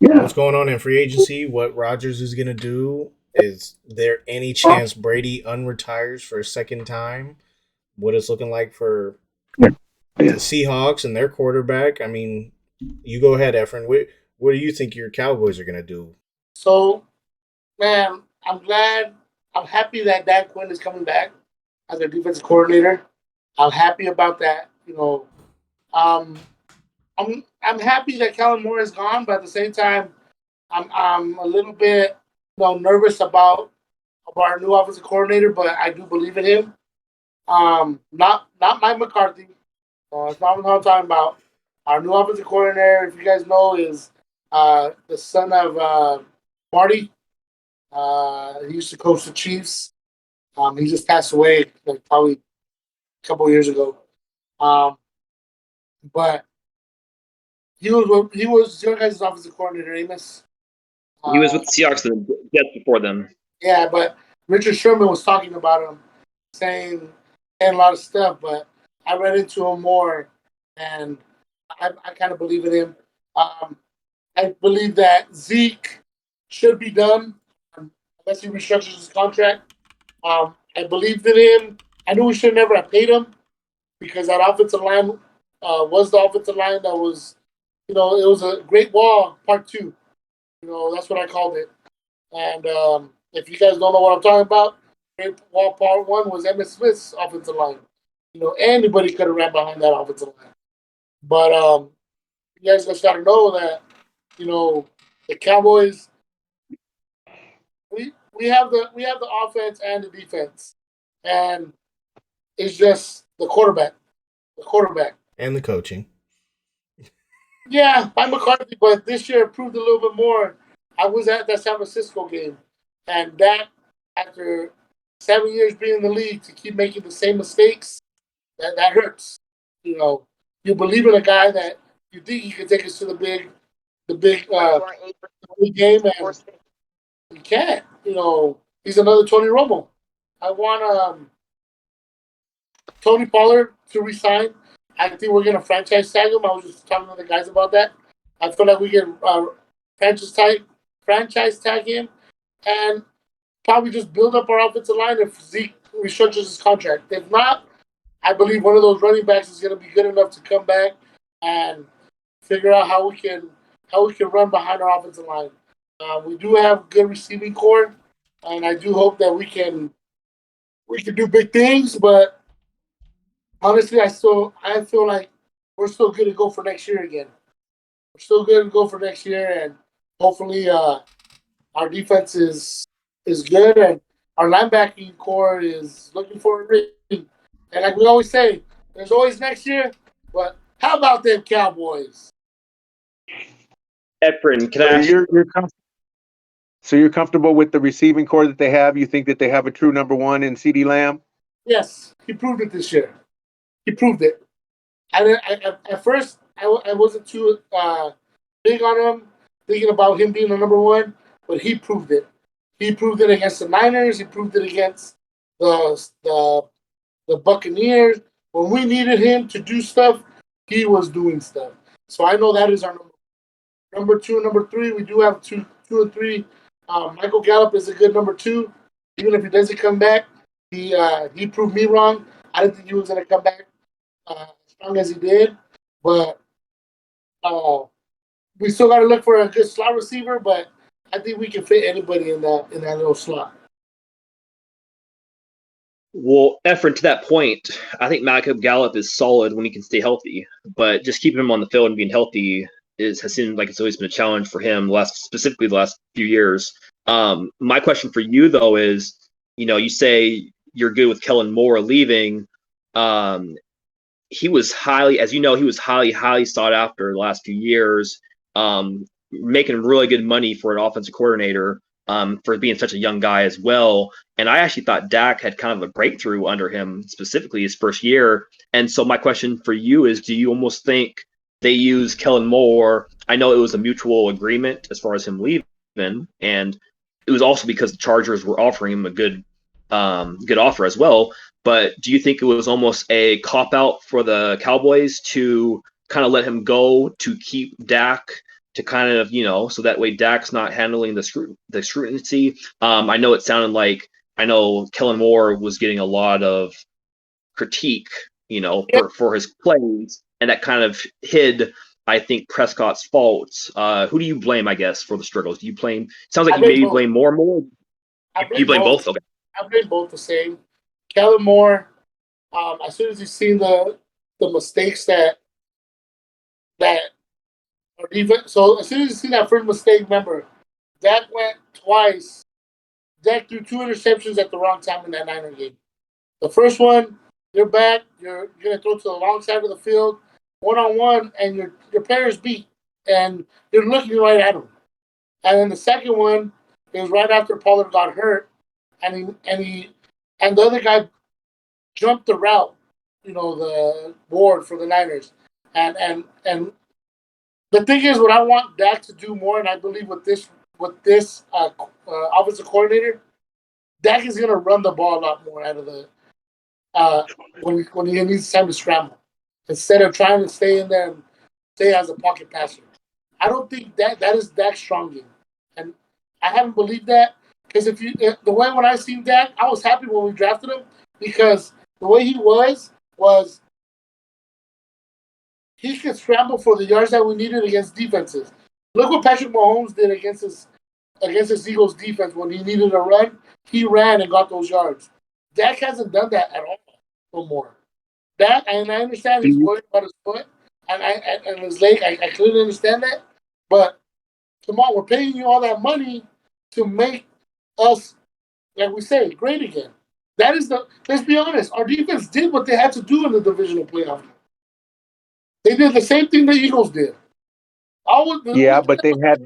Yeah. what's going on in free agency, what Rodgers is going to do. Is there any chance Brady unretires for a second time? What it's looking like for Yeah. the Yeah. Seahawks and their quarterback? I mean, you go ahead, Efrain. What do you think your Cowboys are going to do? So, man, I'm happy that Dan Quinn is coming back as their defensive coordinator. I'm happy about that. Um, I'm happy that Kellen Moore is gone, but at the same time, I'm a little bit nervous about our new offensive coordinator, but I do believe in him. Not Mike McCarthy. It's not what I'm talking about. Our new offensive coordinator, if you guys know, is the son of Marty. He used to coach the Chiefs. He just passed away like probably a couple of years ago. Um, but he was your guys' offensive coordinator, Amos. He was Uh, with the Seahawks and the Jets before them. yeah, but Richard Sherman was talking about him, saying a lot of stuff. But I read into him more, and I kind of believe in him. Um, I believe that Zeke should be done unless he restructures his contract. I believed in him. I knew we should never have paid him because that offensive line was the offensive line that was, it was a great wall part two. That's what I called it. And if you guys don't know what I'm talking about, Great Wall Part 1 was Emmitt Smith's offensive line. Anybody could have ran behind that offensive line. But you guys just got to know that, the Cowboys, we have the offense and the defense. And it's just the quarterback. The quarterback. And the coaching. Yeah, by McCarthy, but this year it proved a little bit more. I was at that San Francisco game, and that after 7 years being in the league to keep making the same mistakes, that hurts. You believe in a guy that you think he can take us to the big game, and he can't. He's another Tony Romo. I want Tony Pollard to resign. I think we're gonna franchise tag him. I was just talking to the guys about that. I feel like we can franchise tag him, and probably just build up our offensive line if Zeke restructures his contract. If not, I believe one of those running backs is going to be good enough to come back and figure out how we can run behind our offensive line. We do have good receiving core, and I do hope that we can do big things. But honestly, I feel like we're still good to go for next year again. We're still good to go for next year, and hopefully our defense is good, and our linebacking core is looking for a ring. And like we always say, there's always next year. But how about them Cowboys? Efrain, can I So ask you? you're comfortable with the receiving core that they have? You think that they have a true number one in CD Lamb? Yes, he proved it this year. He proved it. At first, I wasn't too big on him, thinking about him being the number one, but he proved it. He proved it against the Niners. He proved it against the the the Buccaneers. When we needed him to do stuff, he was doing stuff. So I know that is our number two and number three. We do have two and three. Michael Gallup is a good number two. Even if he doesn't come back, he proved me wrong. I didn't think he was going to come back as strong as he did. But uh, we still got to look for a good slot receiver. But I think we can fit anybody in that little slot. Well, Efrain, to that point, I think Malcolm Gallup is solid when he can stay healthy, but just keeping him on the field and being healthy has seemed like it's always been a challenge for him. Specifically the last few years. My question for you though is, you say you're good with Kellen Moore leaving. He was highly sought after the last few years, making really good money for an offensive coordinator, for being such a young guy as well. And I actually thought Dak had kind of a breakthrough under him, specifically his first year. And so my question for you is, do you almost think they use Kellen Moore? I know it was a mutual agreement as far as him leaving, and it was also because the Chargers were offering him a good offer as well. But do you think it was almost a cop out for the Cowboys to kind of let him go to keep Dak to kind of, so that way Dak's not handling the scrutiny. I know it sounded like, I know Kellen Moore was getting a lot of critique, for his plays, and that kind of hid, I think, Prescott's faults. Who do you blame, I guess, for the struggles? Do you blame? Sounds like you maybe blame Moore more. You blame both. Okay. I blame both the same. Kellen Moore, as soon as he's seen the mistakes that are even, so as soon as you see that first mistake, remember, Dak went twice. Dak threw 2 interceptions at the wrong time in that Niner game. The first one, you're back, you're gonna throw to the long side of the field, 1-on-1, and your player's beat, and you're looking right at him. And then the second one, it was right after Pollard got hurt, and the other guy jumped the route, the board for the Niners, and the thing is, what I want Dak to do more, and I believe with this offensive coordinator, Dak is gonna run the ball a lot more out of the when he needs time to scramble, instead of trying to stay in there and stay as a pocket passer. I don't think that is Dak's strong game, and I haven't believed that, because the way when I seen Dak, I was happy when we drafted him, because the way he was he could scramble for the yards that we needed against defenses. Look what Patrick Mahomes did against his Eagles defense when he needed a run. He ran and got those yards. Dak hasn't done that at all no more. That, and I understand he's worried about his foot and his leg. I clearly understand that. But come on, we're paying you all that money to make us, like we say, great again. Let's be honest, our defense did what they had to do in the divisional playoff. They did the same thing the Eagles did. But they had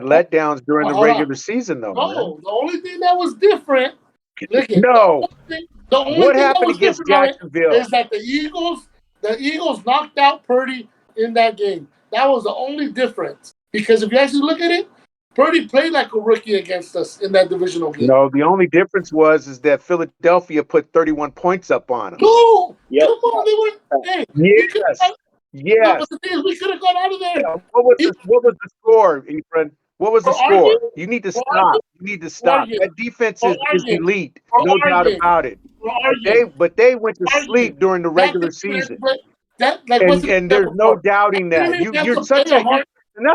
letdowns during the regular season, though. No, the only thing that was different. No. The only what thing happened that was against different Jacksonville is that the Eagles knocked out Purdy in that game. That was the only difference. Because if you actually look at it, Purdy played like a rookie against us in that divisional game. No, the only difference is that Philadelphia put 31 points up on them. No, yep. Come on, they were. Hey, yes. No, but the thing is, we could have gone out of there. Yeah, what was the score, Efrain? What was the score? You need to stop. You need to stop. That defense is elite, no doubt about it. But they went to sleep during the regular season, and there's no doubting that. You're such a and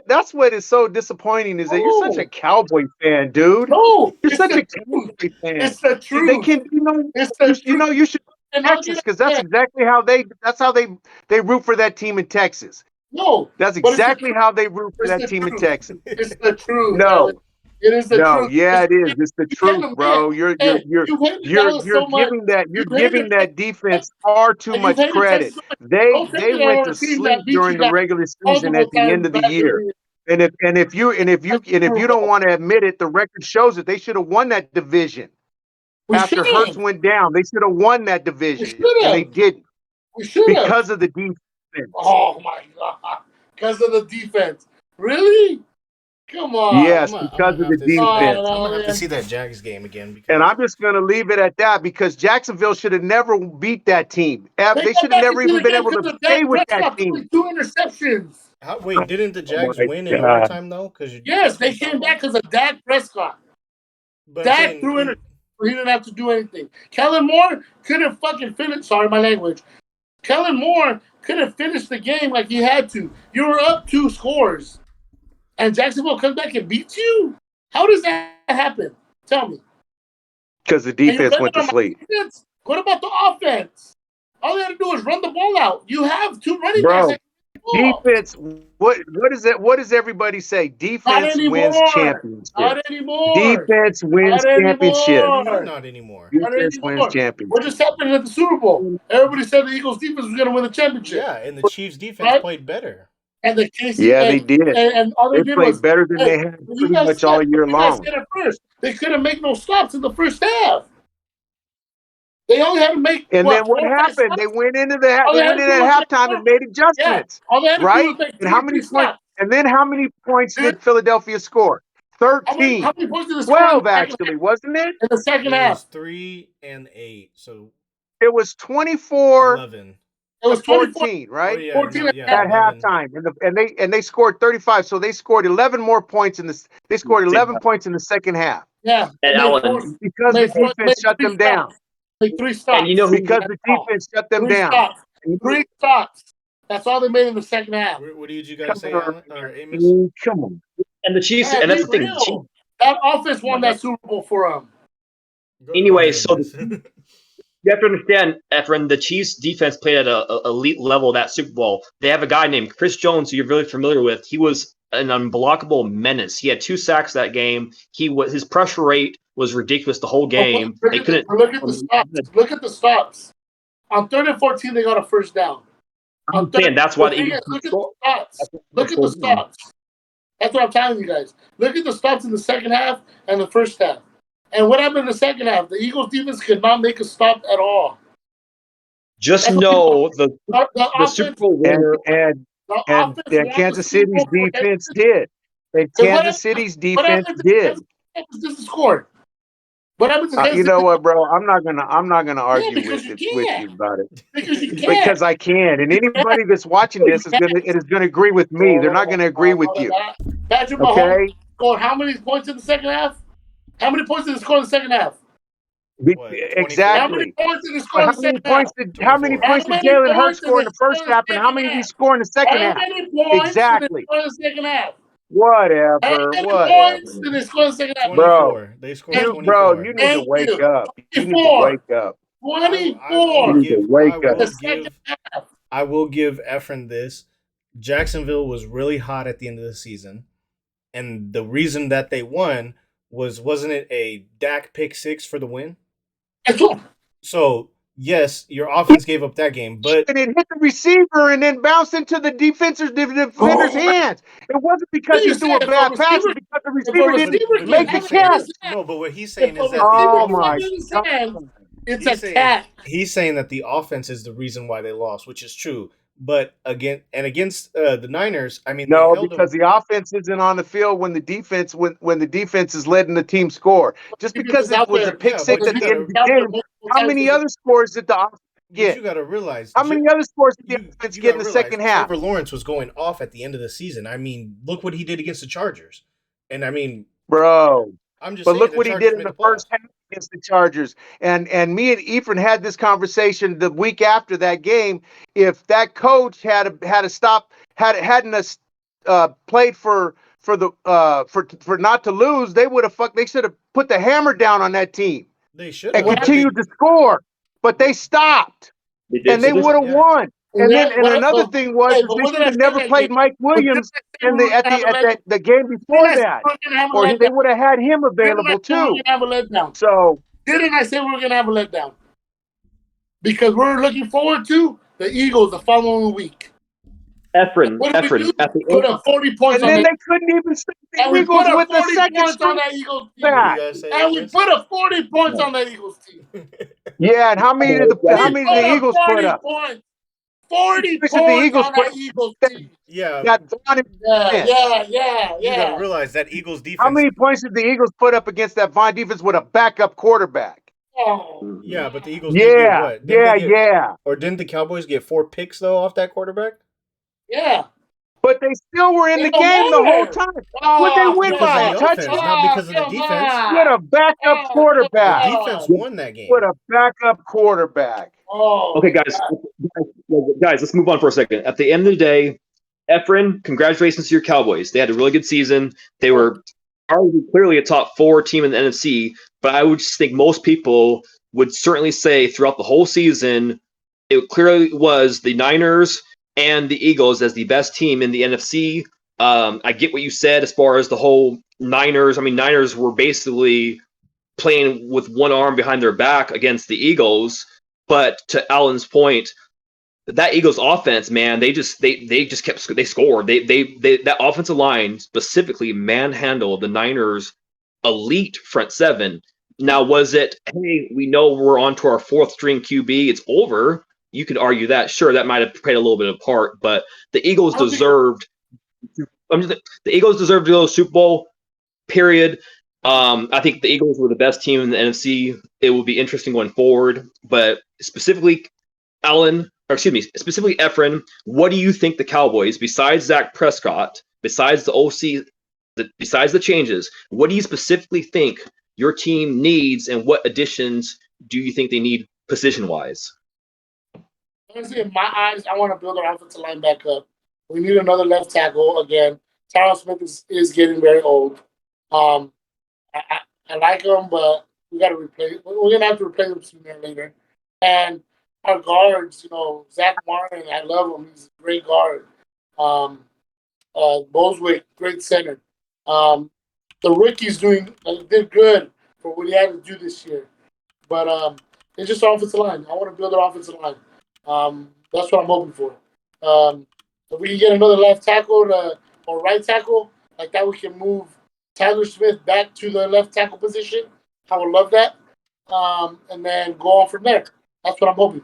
that's what is so disappointing is that you're such a Cowboy fan, dude. No, you're such a Cowboy fan. It's the truth. They can, you should Texas, because that's exactly how they root for that team in Texas. No, that's exactly how they root for that team in Texas. It's the truth. No, it is the truth. Yeah, it is. It's the truth, bro. You're giving that defense far too much credit. They went to sleep during the regular season at the end of the year. And if you don't want to admit it, the record shows that they should have won that division. After Hurts went down, they should have won that division, and they didn't. Because of the defense. Oh my God! Because of the defense. Really? Come on. Yes, because of the defense. I'm gonna have to see that Jags game again. And I'm just gonna leave it at that, because Jacksonville should have never beat that team. They should have never even been able to play with that team. 2 interceptions. Wait, didn't the Jags win in overtime though? Yes, they came back because of Dak Prescott. But Dak threw in. He didn't have to do anything. Kellen Moore couldn't fucking finish. Sorry, my language. Kellen Moore couldn't finish the game like he had to. You were up 2 scores, and Jacksonville comes back and beats you? How does that happen? Tell me. Because the defense went to sleep. What about the offense? All they had to do is run the ball out. You have 2 running backs. Defense. What does everybody say? Defense wins championships. Not anymore. Defense wins championships. Not anymore. Defense wins championships. What just happened at the Super Bowl? Everybody said the Eagles defense was going to win the championship. Yeah, and the Chiefs defense played better. And the KC, they did. And all they did played was better than they had pretty much all year long. They couldn't make no stops in the first half. They only had to make. And then what happened? They went into at halftime and made adjustments. Yeah. Right? And how many points? And then how many points did Philadelphia score? 13. How many points did they score? 12, actually, wasn't it? In the second half. 3 and 8. So it was 24. 11. It was 14, right? Oh yeah, 14 no, yeah, At 11. halftime, and they scored 35, so they scored 11 more points in this. They scored 11 points in the second half. Yeah. And Allen, Because the defense shut them down. Made 3 stops. and you know who Because the defense shut them 3 down. stops. 3 stops. That's all they made in the second half. What did you guys Come say, on, Alan or Amos? come on. and the Chiefs, Man, and that's be the thing. The Chiefs, real. That offense won my God. that Super Bowl for them. Go Anyway, ahead, so Amos. you have to understand, Efrain, the Chiefs defense played at a elite level that Super Bowl. They have a guy named Chris Jones, who you're really familiar with. He was an unblockable menace. He had 2 sacks that game. His pressure rate was ridiculous the whole game. Look They at couldn't. the stops. Look at the stops. On 3rd and 14, they got a first down. I'm saying that's why the Eagles Look at the score. stops. Look at the stops. That's what I'm telling you guys. Look at the stops in the second half and the first half. And what happened in the second half? The Eagles defense could not make a stop at all. Just know the Super offense, Bowl winner. And Kansas City's defense did. And Kansas City's defense did. This is scored. What happened to You know what, bro? I'm not gonna argue with can't. you about it. Because you can't. Because I can. And anybody that's watching this is gonna agree with me. They're not gonna agree with you. Patrick Mahomes scored how many points in the second half? How many points did he score in the second half? What, Exactly. How many points did he score in the second half? How many points did Jalen Hurts score in the first half, and how many did he score in the second half? How many points did he score in the second half? Whatever. How many points did they score in the second half? 24. They scored 24. Bro, you need to wake up. You need to wake up. 24. I will give Efrain this. Jacksonville was really hot at the end of the season, and the reason that they won wasn't it a Dak pick 6 for the win? So yes, your offense gave up that game, but and it hit the receiver and then bounced into the defender's hands. It wasn't because he threw a bad pass; it's because the receiver didn't make the catch. No, but what he's saying is that oh my God. It's a cat. He's saying that the offense is the reason why they lost, which is true. But against the Niners, I mean, no, because the offense isn't on the field when the defense is letting the team score. Just because it was a pick six at the end of the game, how many other scores did the offense get? You got to realize how many other scores did the offense get in the second half? Trevor Lawrence was going off at the end of the season. I mean, look what he did against the Chargers, and I mean, bro. I'm just. But look what he did in the first half against the Chargers. And me and Efrain had this conversation the week after that game. If that coach hadn't played for not to lose, they should have put the hammer down on that team. They should and continued to score, but they stopped, and they would have won. And then another thing was they should have never played Mike Williams at the game before that, or they would have had him available too. So didn't I say we were gonna have a letdown? Because we're looking forward to the Eagles the following week. Efrain, at the end, put up 40 points, and then they couldn't even stop the Eagles with the second on that Eagles team. And we put up 40 points on that Eagles team. Yeah, and how many did the Eagles put up? 40 points on that Eagles team. Yeah. Yeah. You gotta realize that Eagles defense. How many points did the Eagles put up against that Vine defense with a backup quarterback? Oh. Yeah, but the Eagles did get what? Yeah. Or didn't the Cowboys get 4 picks though off that quarterback? Yeah. But they still were in the game the whole time. Would they win by a touchdown? Not because of the defense. With a backup quarterback. The defense won that game. With a backup quarterback. Oh. Okay, guys, let's move on for a second. At the end of the day, Efrain, congratulations to your Cowboys. They had a really good season. They were clearly a top 4 team in the NFC, but I would just think most people would certainly say throughout the whole season, it clearly was the Niners and the Eagles as the best team in the NFC. I get what you said as far as the whole Niners. I mean, Niners were basically playing with one arm behind their back against the Eagles. But to Alan's point, that Eagles offense, man, they just scored. That offensive line specifically manhandled the Niners' elite front seven. Now, was it, hey, we know we're on to our 4th string QB, it's over? You could argue that. Sure, that might have played a little bit of part, but the Eagles deserved to go to the Super Bowl, period. I think the Eagles were the best team in the NFC. It will be interesting going forward, but specifically, Alan, specifically Efrain, what do you think the Cowboys, besides Dak Prescott, besides the OC, besides the changes, what do you specifically think your team needs, and what additions do you think they need position-wise? Honestly, in my eyes, I want to build our offensive line back up. We need another left tackle again. Tyron Smith is getting very old. Um, I like him, but we got to replace. We're gonna have to replace him sooner or later. And our guards, Zach Martin, I love him. He's a great guard. Boswick, great center. The rookies did good for what he had to do this year. But it's just offensive line. I want to build an offensive line. That's what I'm hoping for. If we can get another left tackle or right tackle, like that, we can move Tyler Smith back to the left tackle position. I would love that. And then go on from there. That's what I'm hoping.